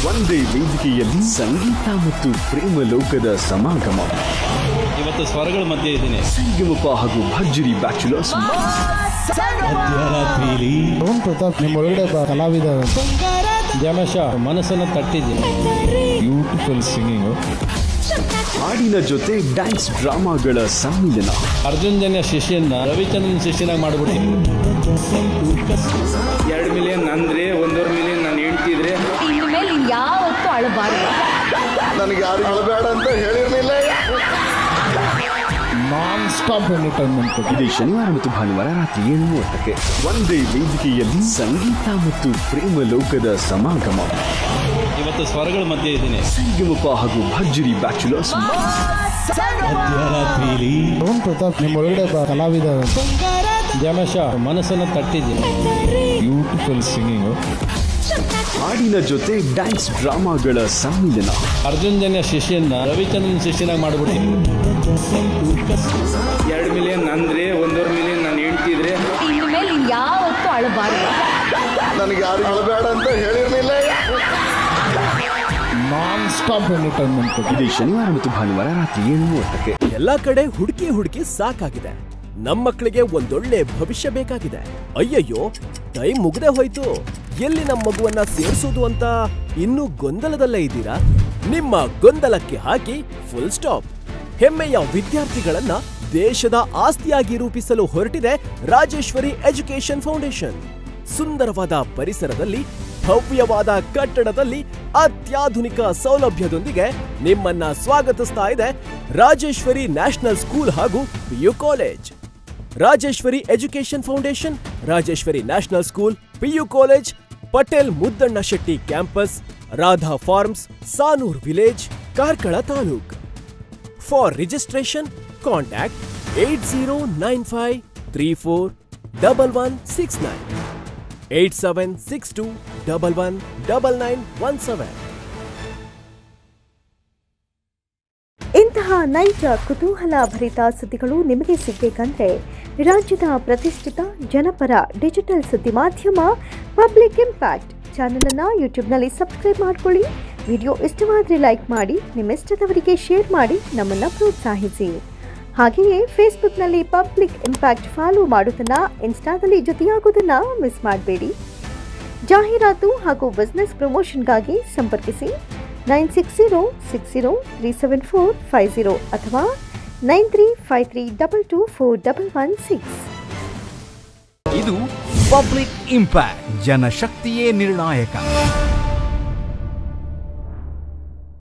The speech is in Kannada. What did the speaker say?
ಒಂದೇ ವೇದಿಕೆಯಲ್ಲಿ ಸಂಗೀತ ಮತ್ತು ಪ್ರೇಮ ಲೋಕದ ಸಮಾಗಮ. ಇವತ್ತು ಸ್ವರಗಳ ಮಧ್ಯೆ ಇದ್ದೀನಿ. ಸಂಗಮಪ ಹಾಗೂ ಭರ್ಜರಿ ಬ್ಯಾಚುಲರ್ಸ್ ಮಧ್ಯರಾತ್ರಿಯಲ್ಲಿ ಪ್ರತಾಪ್ ನಿಮ್ಮ ಒಳಗಡೆ ಕಲಾವಿದ ಜಮಶ ಮನಸ್ಸನ್ನು ತಟ್ಟಿದ್ದೀನಿ. Beautiful singing. ಹಾಡಿನ ಜೊತೆ ಡ್ಯಾನ್ಸ್ ಡ್ರಾಮಾಗಳ ಸಮ್ಮಿಲನ. ಅರ್ಜುನ್ ಜನ್ಯ ಶಿಷ್ಯನ್ನ ರವಿಚಂದ್ರನ್ ಶಿಷ್ಯನಾಗಿ ಮಾಡ್ಬಿಡ್ತೀನಿ. 2 ಮಿಲಿಯನ್ ಅಂದ್ರೆ 1.5 ಮಿಲಿಯನ್ ನಾನು ಹೇಳ್ತಿದ್ರೆ ಇನ್ಮೇಲೆ ಯಾವತ್ತೂ ಅಳಬಾರದು. ನನಗೆ ಯಾರು ಅಳಬೇಡ ಅಂತ ಹೇಳಿರ್ಲಿಲ್ಲ. Non stop entertainment. ಇದೇ ಶನಿವಾರ ಮತ್ತು ಭಾನುವಾರ ರಾತ್ರಿ 7:30ಕ್ಕೆ ಒಂದೇ ವೇದಿಕೆಯಲ್ಲಿ ಸಂಗೀತ ಮತ್ತು ಪ್ರೇಮ ಲೋಕದ ಸಮಾಗಮ. ಇವತ್ತು ಸ್ವರಗಳ ಮಧ್ಯೆ ಇದ್ದೀನಿ. ಸಂಗಮಪ ಹಾಗೂ ಭರ್ಜರಿ ಬ್ಯಾಚುಲರ್ಸ್ ಮಧ್ಯರಾತ್ರಿಯಲ್ಲಿ ಪ್ರತಾಪ್ ನಿಮ್ಮ ಒಳಗಡೆ ಕಲಾವಿದ ಜಮಶ ಮನಸ್ಸನ್ನು ತಟ್ಟಿದ್ದೀನಿ. Beautiful singing. ಹಾಡಿನ ಜೊತೆ ಡ್ಯಾನ್ಸ್ ಡ್ರಾಮಾಗಳ ಸಮ್ಮಿಲನ. ಅರ್ಜುನ್ ಜನ್ಯ ಶಿಷ್ಯನ್ನ ರವಿಚಂದ್ರನ್ ಶಿಷ್ಯನಾಗಿ ಮಾಡ್ಬಿಡ್ತೀನಿ. 2 ಮಿಲಿಯನ್ ಅಂದ್ರೆ 1.5 ಮಿಲಿಯನ್ ನಾನು ಹೇಳ್ತಿದ್ರೆ ಇನ್ಮೇಲೆ ಯಾವತ್ತೂ ಅಳಬಾರದು. ನನಗೆ ಯಾರು ಅಳಬೇಡ ಅಂತ ಹೇಳಿರ್ಲಿಲ್ಲ. Non stop entertainment. ಇದೇ ಶನಿವಾರ ಮತ್ತು ಭಾನುವಾರ ರಾತ್ರಿ 7:30ಕ್ಕೆ. ಎಲ್ಲಾ ಕಡೆ ಹುಡುಕಿ ಸಾಕಾಗಿದೆ. ನಮ್ಮ ಮಕ್ಕಳಿಗೆ ಒಂದೊಳ್ಳೆ ಭವಿಷ್ಯ ಬೇಕಾಗಿದೆ. ಅಯ್ಯಯ್ಯೋ, ಟೈಮ್ ಮುಗ್ದೆ ಹೋಯ್ತು. ಎಲ್ಲಿ ನಮ್ಮ ಮಗುವನ್ನ ಸೇರಿಸೋದು ಅಂತ ಇನ್ನೂ ಗೊಂದಲದಲ್ಲೇ ಇದ್ದೀರಾ? ನಿಮ್ಮ ಗೊಂದಲಕ್ಕೆ ಹಾಕಿ ಫುಲ್ ಸ್ಟಾಪ್. ಹೆಮ್ಮೆಯ ವಿದ್ಯಾರ್ಥಿಗಳನ್ನ ದೇಶದ ಆಸ್ತಿಯಾಗಿ ರೂಪಿಸಲು ಹೊರಟಿದೆ ರಾಜೇಶ್ವರಿ ಎಜುಕೇಶನ್ ಫೌಂಡೇಶನ್. ಸುಂದರವಾದ ಪರಿಸರದಲ್ಲಿ, ಭವ್ಯವಾದ ಕಟ್ಟಡದಲ್ಲಿ, ಅತ್ಯಾಧುನಿಕ ಸೌಲಭ್ಯದೊಂದಿಗೆ ನಿಮ್ಮನ್ನ ಸ್ವಾಗತಿಸ್ತಾ ಇದೆ ರಾಜೇಶ್ವರಿ ನ್ಯಾಷನಲ್ ಸ್ಕೂಲ್ ಹಾಗೂ PU college. Rajeshwari education foundation, Rajeshwari national school, PU college, Patel Muddanna Shetty campus, Radha farms, Sanoor village, Karkala taluk. For registration contact 8095341169 8762119917. ಇಂತಹ ನೈಜ ಕುತೂಹಲ ಭರಿತ ಸುದ್ದಿಗಳು ನಿಮಗೆ ಸಿಗಬೇಕಂದ್ರೆ ರಾಜ್ಯದ ಪ್ರತಿಷ್ಠಿತ ಜನಪರ ಡಿಜಿಟಲ್ ಸುದ್ದಿ ಮಾಧ್ಯಮ ಪಬ್ಲಿಕ್ ಇಂಪ್ಯಾಕ್ಟ್ ಚಾನೆಲ್ ಅನ್ನು ಯೂಟ್ಯೂಬ್ನಲ್ಲಿ ಸಬ್ಸ್ಕ್ರೈಬ್ ಮಾಡಿಕೊಳ್ಳಿ. ವಿಡಿಯೋ ಇಷ್ಟವಾದರೆ ಲೈಕ್ ಮಾಡಿ, ನಿಮ್ಮ ಇಷ್ಟದವರಿಗೆ ಶೇರ್ ಮಾಡಿ ನಮ್ಮನ್ನು ಪ್ರೋತ್ಸಾಹಿಸಿ. ಹಾಗೆಯೇ ಫೇಸ್ಬುಕ್ನಲ್ಲಿ ಪಬ್ಲಿಕ್ ಇಂಪ್ಯಾಕ್ಟ್ ಫಾಲೋ ಮಾಡೋದನ್ನ, ಇನ್ಸ್ಟಾದಲ್ಲಿ ಜೊತೆಯಾಗೋದನ್ನ ಮಿಸ್ ಮಾಡಬೇಡಿ. ಜಾಹೀರಾತು ಹಾಗೂ ಬಿಸ್ನೆಸ್ ಪ್ರಮೋಷನ್ಗಾಗಿ ಸಂಪರ್ಕಿಸಿ 9606037450 ಅಥವಾ 9353224116. ಇದು ಪಬ್ಲಿಕ್ ಇಂಪ್ಯಾಕ್ಟ್, ಜನಶಕ್ತಿಯೇ ನಿರ್ಣಾಯಕ.